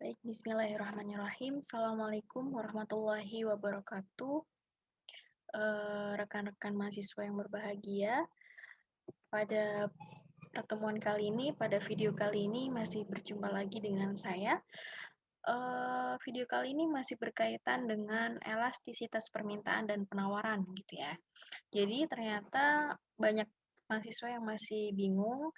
Baik, bismillahirrahmanirrahim. Assalamualaikum warahmatullahi wabarakatuh. Rekan-rekan mahasiswa yang berbahagia, pada pertemuan kali ini, pada video kali ini masih berjumpa lagi dengan saya. Video kali ini masih berkaitan dengan elastisitas permintaan dan penawaran gitu ya. Jadi ternyata banyak mahasiswa yang masih bingung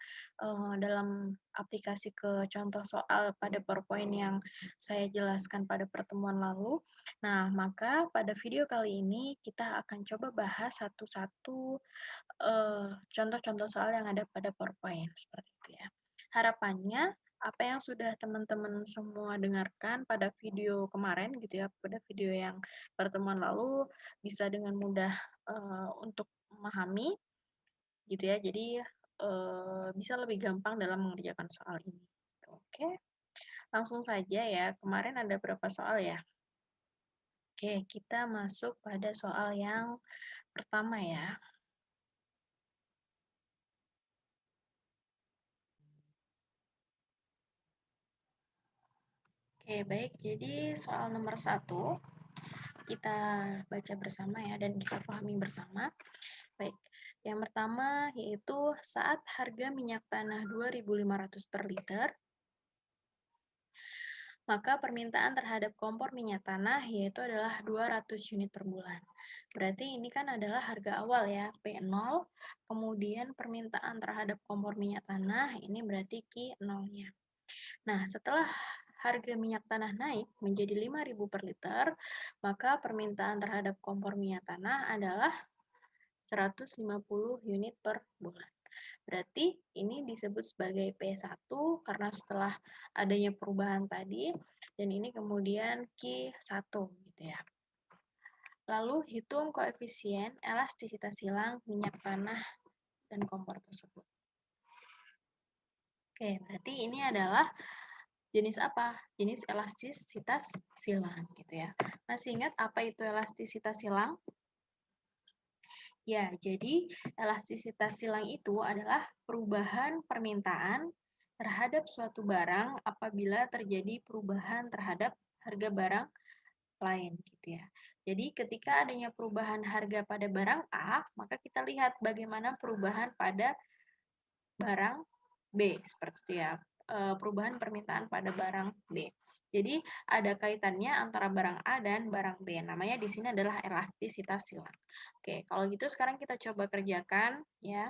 dalam aplikasi ke contoh soal pada PowerPoint yang saya jelaskan pada pertemuan lalu. Nah, maka pada video kali ini kita akan coba bahas satu-satu contoh-contoh soal yang ada pada PowerPoint seperti itu ya. Harapannya apa yang sudah teman-teman semua dengarkan pada video kemarin gitu ya, pada video yang pertemuan lalu bisa dengan mudah untuk memahami gitu ya. Jadi bisa lebih gampang dalam mengerjakan soal ini. Oke, langsung saja ya. Kemarin ada berapa soal ya? Oke, kita masuk pada soal yang pertama ya. Oke, baik. Jadi soal nomor 1 kita baca bersama ya dan kita pahami bersama. Baik, yang pertama yaitu saat harga minyak tanah 2.500 per liter, maka permintaan terhadap kompor minyak tanah yaitu adalah 200 unit per bulan. Berarti ini kan adalah harga awal ya, P0, kemudian permintaan terhadap kompor minyak tanah, ini berarti Q0-nya. Nah, setelah harga minyak tanah naik menjadi 5.000 per liter, maka permintaan terhadap kompor minyak tanah adalah 150 unit per bulan. Berarti ini disebut sebagai P1 karena setelah adanya perubahan tadi, dan ini kemudian Q1 gitu ya. Lalu hitung koefisien elastisitas silang minyak tanah dan kompor tersebut. Oke, berarti ini adalah jenis apa? Jenis elastisitas silang gitu ya. Masih ingat apa itu elastisitas silang? Ya, jadi elastisitas silang itu adalah perubahan permintaan terhadap suatu barang apabila terjadi perubahan terhadap harga barang lain gitu ya. Jadi ketika adanya perubahan harga pada barang A, maka kita lihat bagaimana perubahan pada barang B seperti itu ya. Perubahan permintaan pada barang B. Jadi ada kaitannya antara barang A dan barang B. Namanya di sini adalah elastisitas silang. Oke, kalau gitu sekarang kita coba kerjakan ya.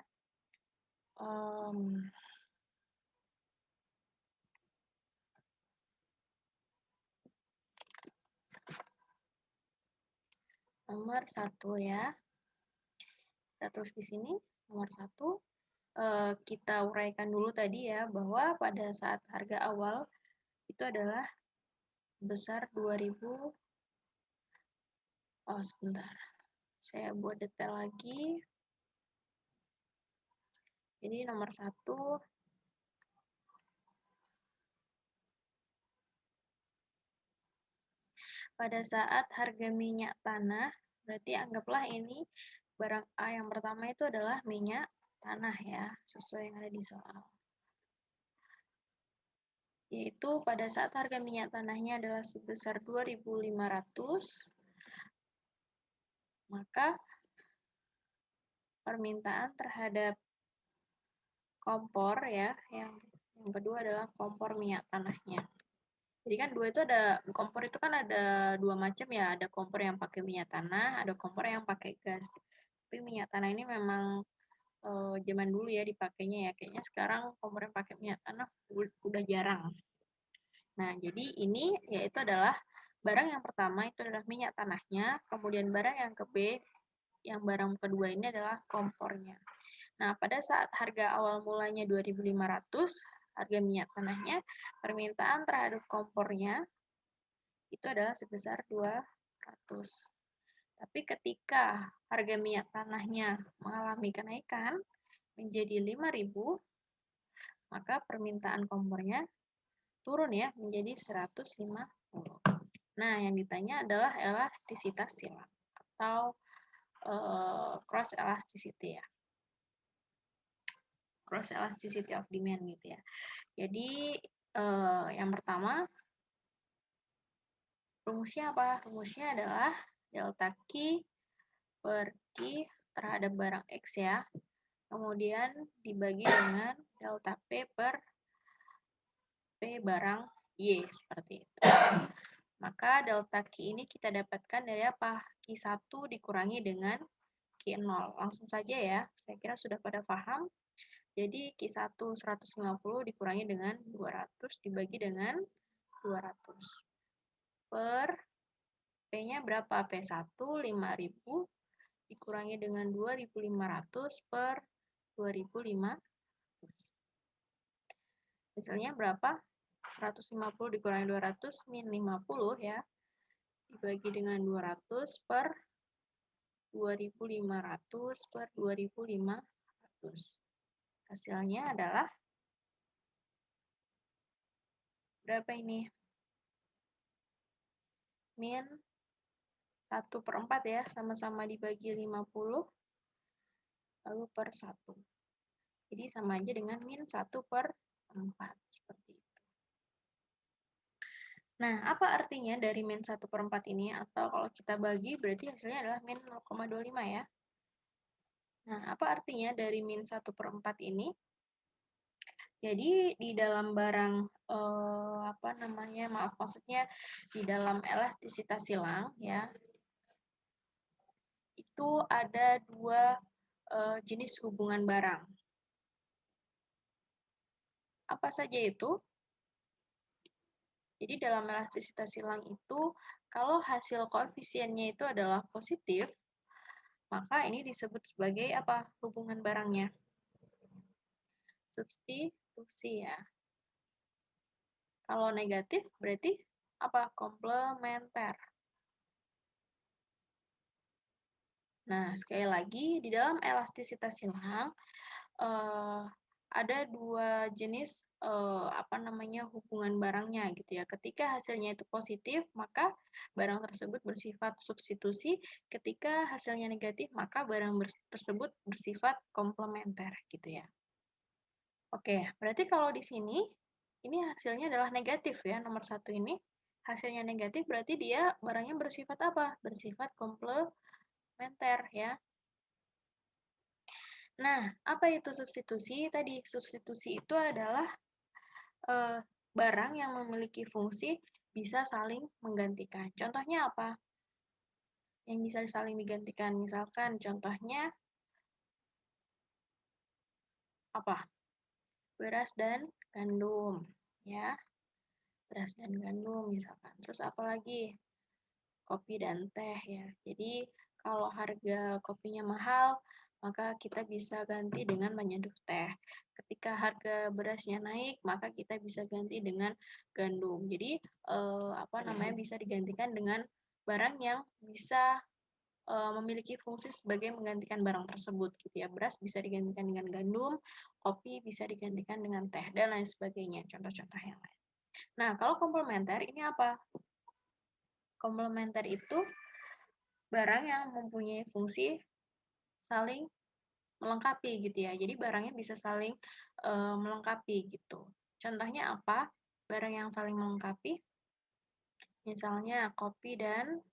Nomor 1 ya. Kita tulis di sini nomor 1. Kita uraikan dulu tadi ya bahwa pada saat harga awal itu adalah besar 2000. Oh, sebentar. Saya buat detail lagi. Jadi nomor 1 pada saat harga minyak tanah, berarti anggaplah ini barang A yang pertama itu adalah minyak tanah ya, sesuai yang ada di soal. Yaitu pada saat harga minyak tanahnya adalah sebesar 2.500, maka permintaan terhadap kompor ya, yang kedua adalah kompor minyak tanahnya. Jadi kan kompor itu kan ada dua macam ya, ada kompor yang pakai minyak tanah, ada kompor yang pakai gas. Tapi minyak tanah ini memang zaman dulu ya dipakainya ya, kayaknya sekarang kompor yang pakai minyak tanah udah jarang. Nah, jadi ini yaitu adalah barang yang pertama itu adalah minyak tanahnya, kemudian barang yang yang barang kedua ini adalah kompornya. Nah, pada saat harga awal mulanya 2.500, harga minyak tanahnya, permintaan terhadap kompornya itu adalah sebesar 200. Tapi ketika harga minyak tanahnya mengalami kenaikan menjadi 5.000, maka permintaan kompornya turun ya menjadi 150. Nah, yang ditanya adalah elastisitas silang atau cross elasticity ya. Cross elasticity of demand gitu ya. Jadi yang pertama Rumusnya apa? Rumusnya adalah delta Q per Q terhadap barang X ya. Kemudian dibagi dengan delta P per P barang Y, seperti itu. Maka delta Q ini kita dapatkan dari apa? Q1 dikurangi dengan Q0. Langsung saja ya, saya kira sudah pada paham. Jadi Q1 150 dikurangi dengan 200 dibagi dengan 200. Per P-nya berapa? P1 5000 dikurangi dengan 2500 per 2500. Hasilnya berapa? 150 dikurangi 200 min 50 ya. Dibagi dengan 200 per 2500 per 2500. Hasilnya adalah berapa ini? Min 1/4 ya, sama-sama dibagi 50, lalu per 1. Jadi sama aja dengan min 1/4, seperti itu. Nah, apa artinya dari min 1/4 ini? Atau kalau kita bagi, berarti hasilnya adalah min 0,25 ya. Nah, apa artinya dari min 1/4 ini? Jadi di dalam barang maksudnya di dalam elastisitas silang ya, itu ada dua jenis hubungan barang. Apa saja itu? Jadi dalam elastisitas silang itu, kalau hasil koefisiennya itu adalah positif, maka ini disebut sebagai apa? Hubungan barangnya. Substitusi ya. Kalau negatif berarti apa? Komplementer. Nah, sekali lagi, di dalam elastisitas silang, ada dua jenis hubungan barangnya gitu ya. Ketika hasilnya itu positif, maka barang tersebut bersifat substitusi. Ketika hasilnya negatif, maka barang tersebut bersifat komplementer gitu ya. Oke, berarti kalau di sini ini hasilnya adalah negatif ya, nomor 1 ini. Hasilnya negatif berarti dia barangnya bersifat apa? Bersifat komplementer ya. Nah, apa itu substitusi? Tadi substitusi itu adalah barang yang memiliki fungsi bisa saling menggantikan. Contohnya apa? Yang bisa saling digantikan. Misalkan contohnya apa? Beras dan gandum, ya. Beras dan gandum misalkan. Terus apa lagi? Kopi dan teh ya. Jadi kalau harga kopinya mahal, maka kita bisa ganti dengan menyeduh teh. Ketika harga berasnya naik, maka kita bisa ganti dengan gandum. Jadi bisa digantikan dengan barang yang bisa memiliki fungsi sebagai menggantikan barang tersebut gitu ya. Beras bisa digantikan dengan gandum, kopi bisa digantikan dengan teh dan lain sebagainya. Contoh-contoh yang lain. Nah, kalau komplementer ini apa? Komplementer itu barang yang mempunyai fungsi saling melengkapi gitu ya. Jadi barangnya bisa saling melengkapi gitu. Contohnya apa? Barang yang saling melengkapi, misalnya kopi dan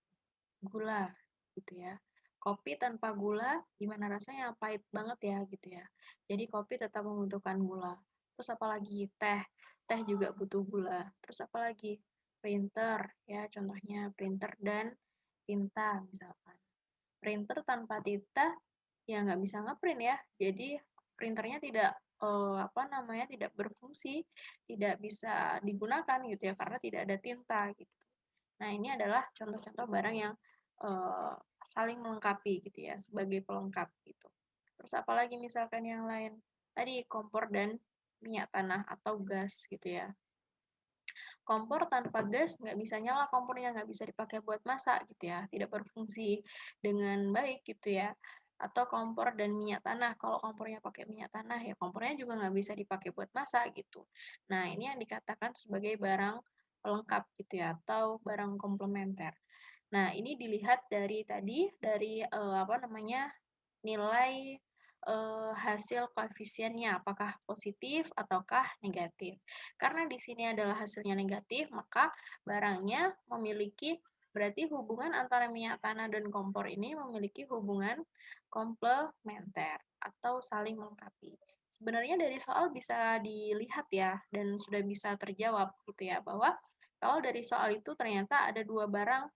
gula gitu ya. Kopi tanpa gula gimana rasanya? Pahit banget ya gitu ya. Jadi kopi tetap membutuhkan gula. Terus apalagi teh. Teh juga butuh gula. Terus apalagi? Printer ya, contohnya printer dan tinta misalkan. Printer tanpa tinta ya nggak bisa ngeprint ya. Jadi printernya tidak berfungsi, tidak bisa digunakan gitu ya karena tidak ada tinta gitu. Nah, ini adalah contoh-contoh barang yang saling melengkapi gitu ya, sebagai pelengkap gitu. Terus apalagi misalkan yang lain? Tadi kompor dan minyak tanah atau gas gitu ya. Kompor tanpa gas nggak bisa nyala kompornya, nggak bisa dipakai buat masak gitu ya, tidak berfungsi dengan baik gitu ya. Atau kompor dan minyak tanah, kalau kompornya pakai minyak tanah ya kompornya juga nggak bisa dipakai buat masak gitu. Nah, ini yang dikatakan sebagai barang pelengkap gitu ya, atau barang komplementer. Nah, ini dilihat dari tadi, dari nilai hasil koefisiennya, apakah positif ataukah negatif. Karena di sini adalah hasilnya negatif, maka barangnya berarti hubungan antara minyak tanah dan kompor ini memiliki hubungan komplementer atau saling melengkapi. Sebenarnya dari soal bisa dilihat ya, dan sudah bisa terjawab gitu ya, bahwa kalau dari soal itu ternyata ada dua barang,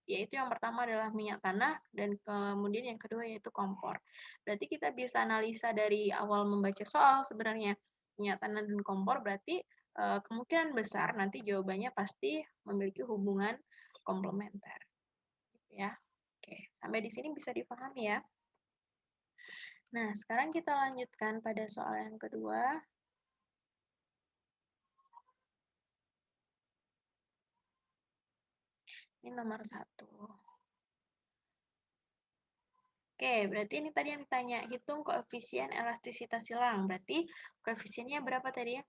yaitu yang pertama adalah minyak tanah dan kemudian yang kedua yaitu kompor. Berarti kita bisa analisa dari awal membaca soal sebenarnya minyak tanah dan kompor berarti kemungkinan besar nanti jawabannya pasti memiliki hubungan komplementer. Gitu ya. Oke, sampai di sini bisa dipahami ya. Nah, sekarang kita lanjutkan pada soal yang kedua. Ini nomor 1. Oke, berarti ini tadi yang ditanya, hitung koefisien elastisitas silang. Berarti koefisiennya berapa tadi ya?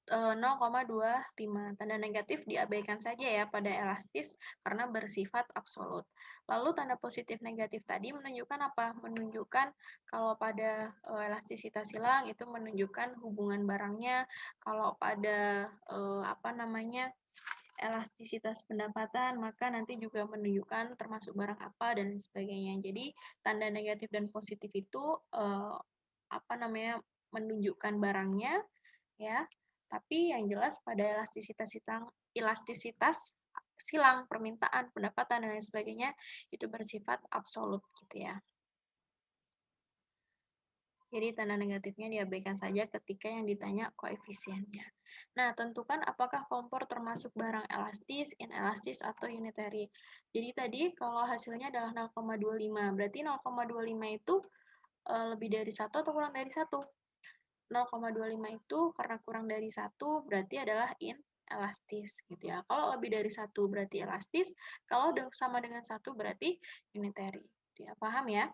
0,25. Tanda negatif diabaikan saja ya pada elastis karena bersifat absolut. Lalu tanda positif negatif tadi menunjukkan apa? Menunjukkan kalau pada elastisitas silang itu menunjukkan hubungan barangnya, kalau pada elastisitas pendapatan maka nanti juga menunjukkan termasuk barang apa dan sebagainya. Jadi tanda negatif dan positif itu menunjukkan barangnya ya. Tapi yang jelas pada elastisitas silang, permintaan, pendapatan, dan lain sebagainya itu bersifat absolut gitu ya. Jadi tanda negatifnya diabaikan saja ketika yang ditanya koefisiennya. Nah, tentukan apakah kompor termasuk barang elastis, inelastis, atau unitary. Jadi tadi kalau hasilnya adalah 0,25, berarti 0,25 itu lebih dari 1 atau kurang dari 1? 0,25 itu karena kurang dari 1 berarti adalah inelastis gitu ya. Kalau lebih dari 1 berarti elastis, kalau sama dengan 1 berarti unitary. Gitu ya. Paham ya?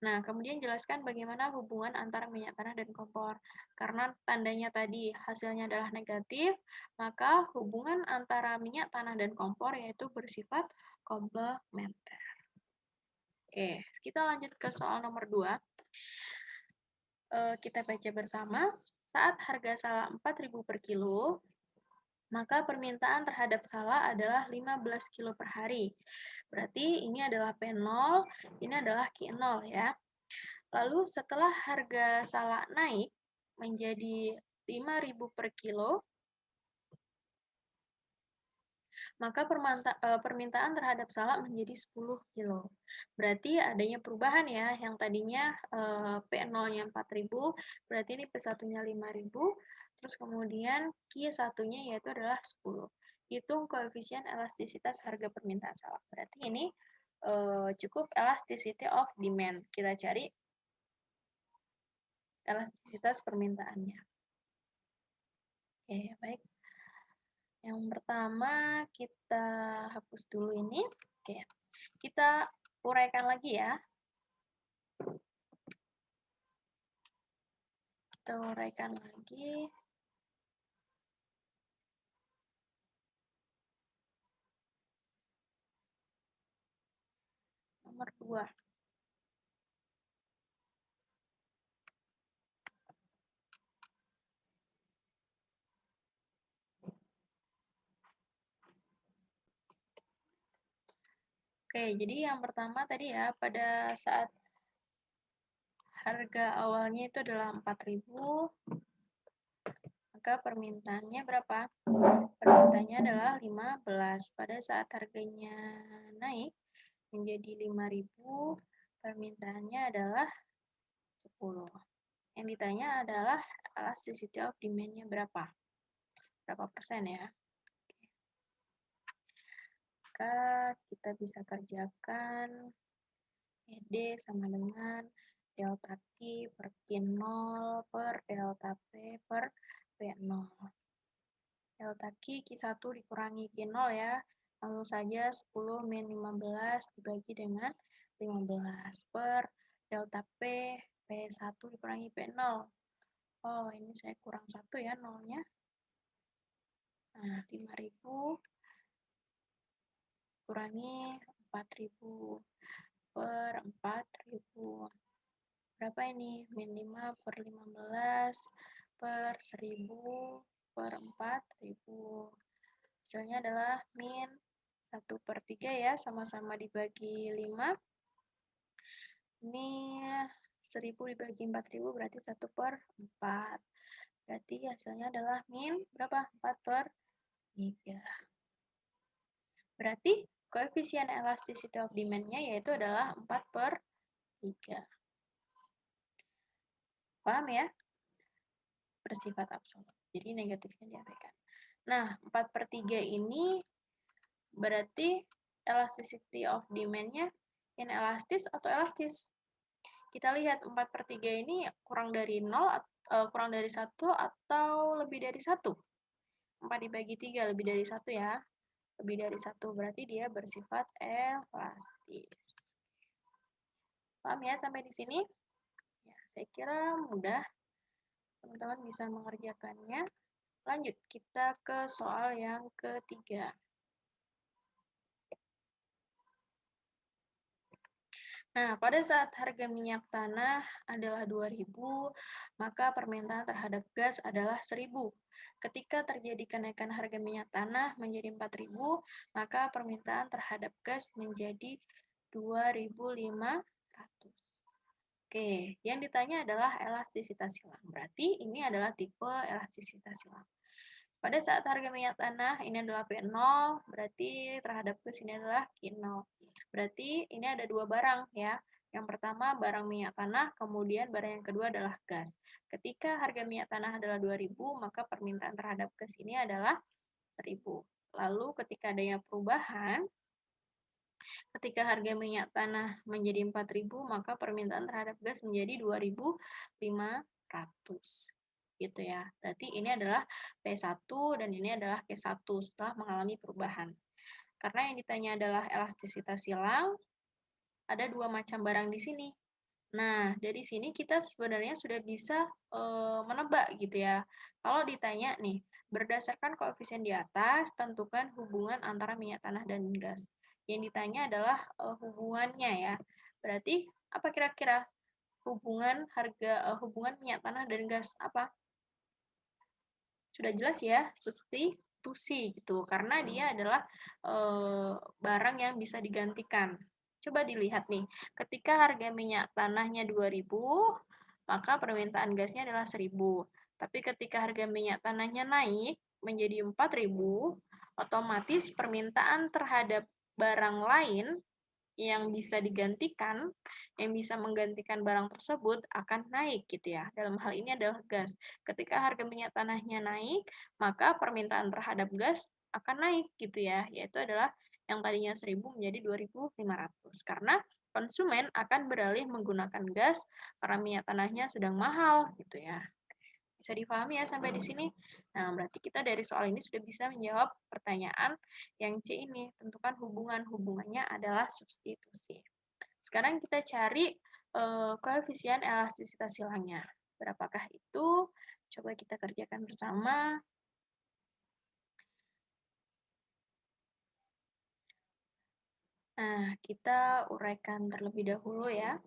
Nah, kemudian jelaskan bagaimana hubungan antara minyak tanah dan kompor. Karena tandanya tadi hasilnya adalah negatif, maka hubungan antara minyak tanah dan kompor yaitu bersifat komplementer. Oke, kita lanjut ke soal nomor 2. Kita baca bersama. Saat harga salak 4.000 per kilo, maka permintaan terhadap salak adalah 15 kilo per hari. Berarti ini adalah P0, ini adalah Q0 ya. Lalu setelah harga salak naik menjadi 5.000 per kilo, maka permintaan terhadap salak menjadi 10 kilo. Berarti adanya perubahan ya, yang tadinya P0-nya 4.000, berarti ini P1-nya 5.000, terus kemudian Q1-nya yaitu adalah 10. Hitung koefisien elastisitas harga permintaan salak. Berarti ini cukup elasticity of demand. Kita cari elastisitas permintaannya. Oke, baik. Yang pertama kita hapus dulu ini. Oke. Kita uraikan lagi ya. Kita uraikan lagi. Nomor 2. Oke, jadi yang pertama tadi ya, pada saat harga awalnya itu adalah 4.000, maka permintaannya berapa? Permintaannya adalah 15. Pada saat harganya naik menjadi 5.000, permintaannya adalah 10. Yang ditanya adalah elasticity of demand-nya berapa? Berapa persen ya? Maka kita bisa kerjakan ED sama dengan delta Q per Q0 per delta P per P0. Delta Q1 dikurangi Q0 ya. Langsung saja 10 min 15 dibagi dengan 15 per delta P, P1 dikurangi P0. Oh, ini saya kurang 1 ya nolnya. Nah, 5.000 kurangi 4.000 per 4.000. berapa ini? Min 5 per 15 per 1000 per 4000. Hasilnya adalah min 1/3 ya, sama-sama dibagi 5. Ini 1000 dibagi 4000 berarti 1/4. Berarti hasilnya adalah min berapa? 4/3. Berarti koefisien elasticity of demand-nya yaitu adalah 4/3. Paham ya? Bersifat absolut. Jadi negatifnya diabaikan. Nah, 4/3 ini berarti elasticity of demand-nya inelastis atau elastis? Kita lihat 4/3 ini kurang dari 0, kurang dari 1 atau lebih dari 1? 4 dibagi 3 lebih dari 1 ya. Lebih dari 1 berarti dia bersifat elastis. Paham ya sampai di sini? Ya, saya kira mudah. Teman-teman bisa mengerjakannya. Lanjut, kita ke soal yang ketiga. Nah, pada saat harga minyak tanah adalah 2.000, maka permintaan terhadap gas adalah 1.000. Ketika terjadi kenaikan harga minyak tanah menjadi 4.000, maka permintaan terhadap gas menjadi 2.500. Oke, yang ditanya adalah elastisitas silang. Berarti ini adalah tipe elastisitas silang. Pada saat harga minyak tanah ini adalah P0, berarti terhadap gas ini adalah Q0. Berarti ini ada dua barang ya. Yang pertama barang minyak tanah, kemudian barang yang kedua adalah gas. Ketika harga minyak tanah adalah 2.000, maka permintaan terhadap gas ini adalah 1.000. Lalu ketika adanya perubahan, ketika harga minyak tanah menjadi 4.000, maka permintaan terhadap gas menjadi 2.500. Gitu ya. Berarti ini adalah P1 dan ini adalah Q1 setelah mengalami perubahan. Karena yang ditanya adalah elastisitas silang, ada dua macam barang di sini. Nah, dari sini kita sebenarnya sudah bisa menebak gitu ya. Kalau ditanya nih, berdasarkan koefisien di atas, tentukan hubungan antara minyak tanah dan gas. Yang ditanya adalah hubungannya ya. Berarti apa kira-kira hubungan hubungan minyak tanah dan gas apa? Sudah jelas ya, substitusi gitu. Karena dia adalah barang yang bisa digantikan. Coba dilihat nih, ketika harga minyak tanahnya 2.000, maka permintaan gasnya adalah 1.000. Tapi ketika harga minyak tanahnya naik menjadi 4.000, otomatis permintaan terhadap barang lain yang bisa digantikan, yang bisa menggantikan barang tersebut akan naik gitu ya. Dalam hal ini adalah gas. Ketika harga minyak tanahnya naik, maka permintaan terhadap gas akan naik gitu ya, yaitu adalah yang tadinya 1.000 menjadi 2.500. Karena konsumen akan beralih menggunakan gas karena minyak tanahnya sedang mahal gitu ya. Bisa dipahami ya sampai di sini? Nah, berarti kita dari soal ini sudah bisa menjawab pertanyaan yang C ini. Tentukan hubungannya adalah substitusi. Sekarang kita cari koefisien elastisitas silangnya. Berapakah itu? Coba kita kerjakan bersama. Nah, kita uraikan terlebih dahulu ya.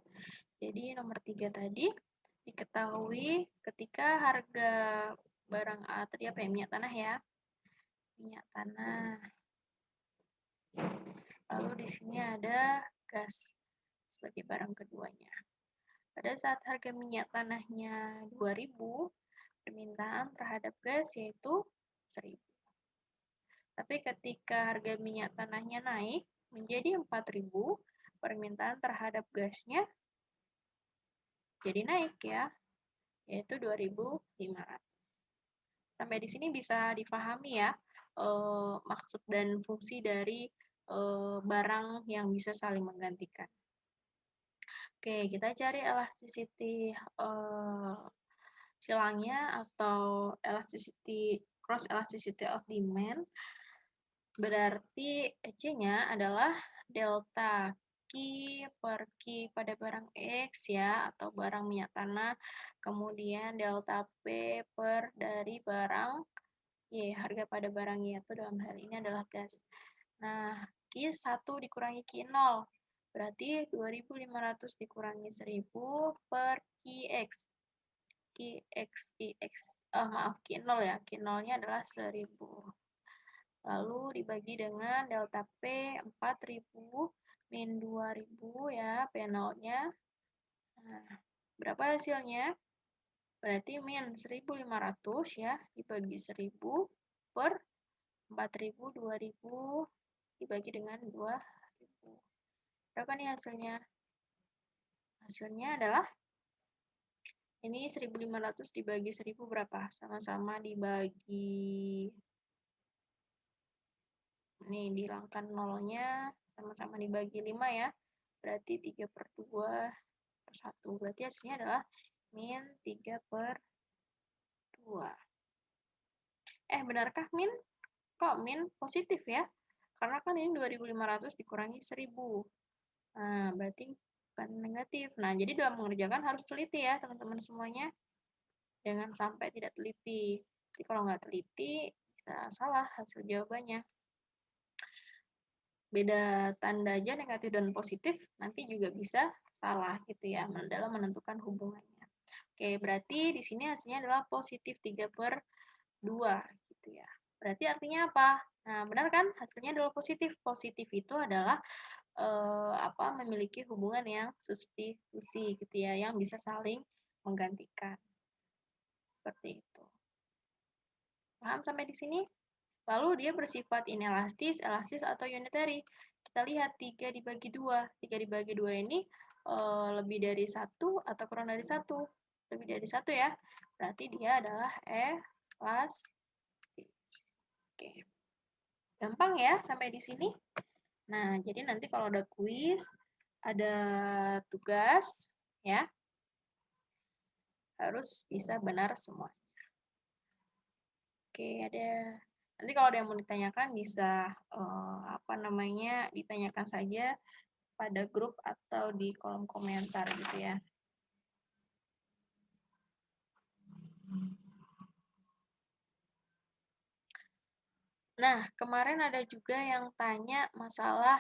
Jadi nomor 3 tadi diketahui ketika harga barang A tadi apa ya, minyak tanah ya. Minyak tanah. Lalu di sini ada gas sebagai barang keduanya. Pada saat harga minyak tanahnya 2.000, permintaan terhadap gas yaitu 1.000. Tapi ketika harga minyak tanahnya naik menjadi 4.000, permintaan terhadap gasnya jadi naik ya, yaitu 2.500. Sampai di sini bisa dipahami ya maksud dan fungsi dari barang yang bisa saling menggantikan. Oke, kita cari elasticity silangnya atau cross elasticity of demand. Berarti EC-nya adalah delta Q per Q pada barang X ya, atau barang minyak tanah. Kemudian delta P per dari barang Y, harga pada barang Y itu dalam hal ini adalah gas. Nah, Q1 dikurangi Q0. Berarti 2.500 dikurangi 1.000 per Qx. Maaf, Q0 ya. Q0-nya adalah 1.000. Lalu dibagi dengan delta P 4.000 min 2.000 ya, P0-nya. Nah, berapa hasilnya? Berarti min 1.500 ya, dibagi 1.000 per 4.000, 2.000 dibagi dengan 2.000. Berapa nih hasilnya? Hasilnya adalah ini 1.500 dibagi 1.000 berapa? Sama-sama dibagi, ini dihilangkan nolnya, sama-sama dibagi 5 ya. Berarti 3 per 2 per 1. Berarti hasilnya adalah min 3 per 2. Benarkah min? Kok min positif ya? Karena kan ini 2.500 dikurangi 1.000. Nah, berarti bukan negatif. Nah, jadi dalam mengerjakan harus teliti ya, teman-teman semuanya. Jangan sampai tidak teliti. Jadi kalau nggak teliti, bisa salah hasil jawabannya. Beda tanda aja negatif dan positif, nanti juga bisa salah gitu ya, dalam menentukan hubungannya. Oke, berarti di sini hasilnya adalah positif 3 per 2 gitu ya. Berarti artinya apa? Nah, benar kan? Hasilnya adalah positif. Positif itu adalah memiliki hubungan yang substitusi gitu ya, yang bisa saling menggantikan. Seperti itu. Paham sampai di sini? Lalu dia bersifat inelastis, elastis, atau unitary. Kita lihat 3 dibagi 2. 3 dibagi 2 ini lebih dari 1 atau kurang dari 1. Lebih dari 1 ya. Berarti dia adalah elastis. Oke. Gampang ya sampai di sini? Nah, jadi nanti kalau ada kuis, ada tugas, ya, harus bisa benar semua. Oke, nanti kalau ada yang mau ditanyakan bisa ditanyakan saja pada grup atau di kolom komentar gitu ya. Nah, kemarin ada juga yang tanya masalah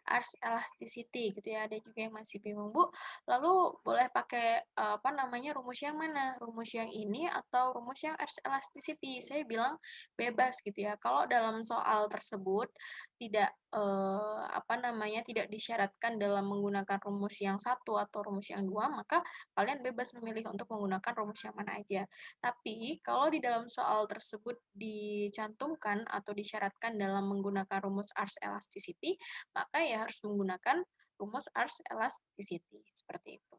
arts elasticity gitu ya. Ada juga yang masih bingung, Bu. Lalu boleh pakai rumus yang mana? Rumus yang ini atau rumus yang arts elasticity? Saya bilang bebas gitu ya. Kalau dalam soal tersebut tidak tidak disyaratkan dalam menggunakan rumus yang satu atau rumus yang dua, maka kalian bebas memilih untuk menggunakan rumus yang mana aja. Tapi kalau di dalam soal tersebut dicantumkan atau disyaratkan dalam menggunakan rumus arts elasticity, maka ya harus menggunakan rumus arts elasticity seperti itu.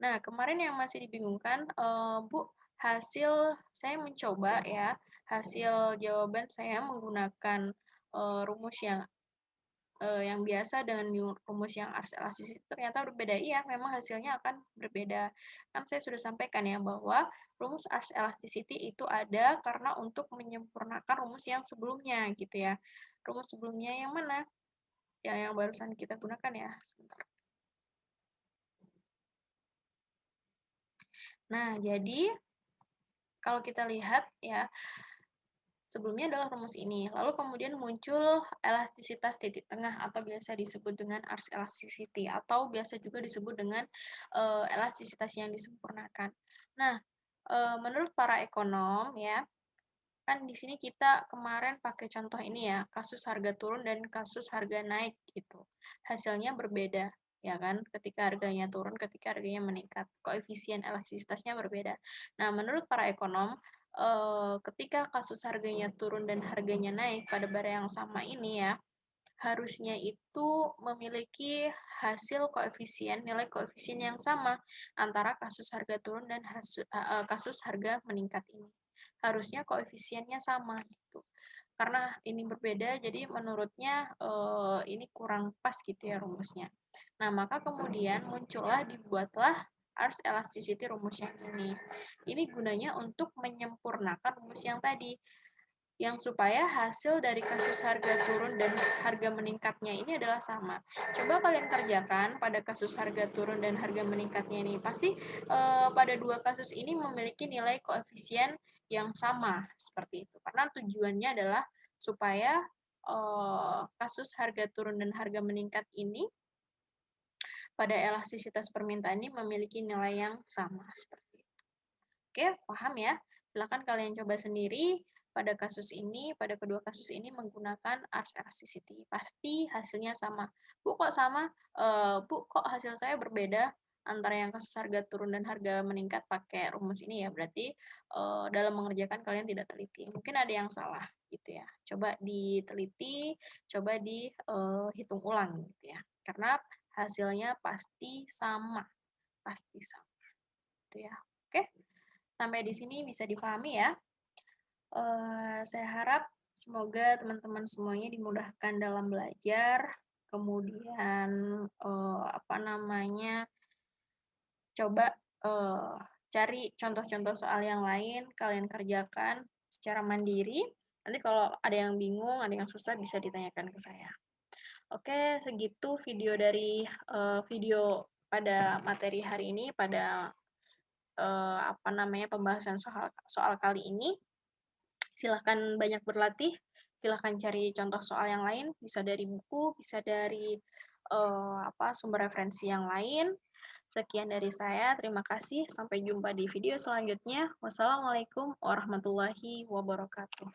Nah, kemarin yang masih dibingungkan, Bu, hasil saya mencoba ya, hasil jawaban saya menggunakan rumus yang biasa dengan rumus yang arts elasticity ternyata berbeda. Iya, memang hasilnya akan berbeda. Kan saya sudah sampaikan ya bahwa rumus arts elasticity itu ada karena untuk menyempurnakan rumus yang sebelumnya gitu ya. Rumus sebelumnya yang mana? Yang barusan kita gunakan ya. Sebentar. Nah, jadi kalau kita lihat ya, sebelumnya adalah rumus ini. Lalu kemudian muncul elastisitas titik tengah atau biasa disebut dengan arts elasticity atau biasa juga disebut dengan elastisitas yang disempurnakan. Nah, menurut para ekonom ya, kan di sini kita kemarin pakai contoh ini ya, kasus harga turun dan kasus harga naik gitu. Hasilnya berbeda ya kan, ketika harganya turun, ketika harganya meningkat, koefisien elastisitasnya berbeda. Nah, menurut para ekonom, ketika kasus harganya turun dan harganya naik pada barang yang sama ini ya, harusnya itu memiliki hasil nilai koefisien yang sama antara kasus harga turun dan kasus harga meningkat ini. Harusnya koefisiennya sama gitu. Karena ini berbeda, jadi menurutnya ini kurang pas gitu ya rumusnya. Nah, maka kemudian dibuatlah arts elasticity rumus yang ini. Ini gunanya untuk menyempurnakan rumus yang tadi, yang supaya hasil dari kasus harga turun dan harga meningkatnya ini adalah sama. Coba kalian kerjakan pada kasus harga turun dan harga meningkatnya ini. Pasti pada dua kasus ini memiliki nilai koefisien yang sama seperti itu. Karena tujuannya adalah supaya kasus harga turun dan harga meningkat ini pada elastisitas permintaan ini memiliki nilai yang sama seperti itu. Oke, paham ya? Silakan kalian coba sendiri pada kasus ini, pada kedua kasus ini menggunakan ars elasticity. Pasti hasilnya sama. Bu, kok sama? Bu, kok hasil saya berbeda antara yang kasus harga turun dan harga meningkat pakai rumus ini ya? Berarti dalam mengerjakan kalian tidak teliti. Mungkin ada yang salah gitu ya. Coba diteliti, coba dihitung ulang gitu ya. Karena hasilnya pasti sama, pasti sama. Gitu ya. Oke, sampai di sini bisa dipahami ya. Saya harap semoga teman-teman semuanya dimudahkan dalam belajar, kemudian coba cari contoh-contoh soal yang lain, kalian kerjakan secara mandiri. Nanti kalau ada yang bingung, ada yang susah bisa ditanyakan ke saya. Oke, segitu video dari video pada materi hari ini, pada pembahasan soal soal kali ini. Silahkan banyak berlatih, silahkan cari contoh soal yang lain, bisa dari buku, bisa dari sumber referensi yang lain. Sekian dari saya, terima kasih. Sampai jumpa di video selanjutnya. Wassalamualaikum warahmatullahi wabarakatuh.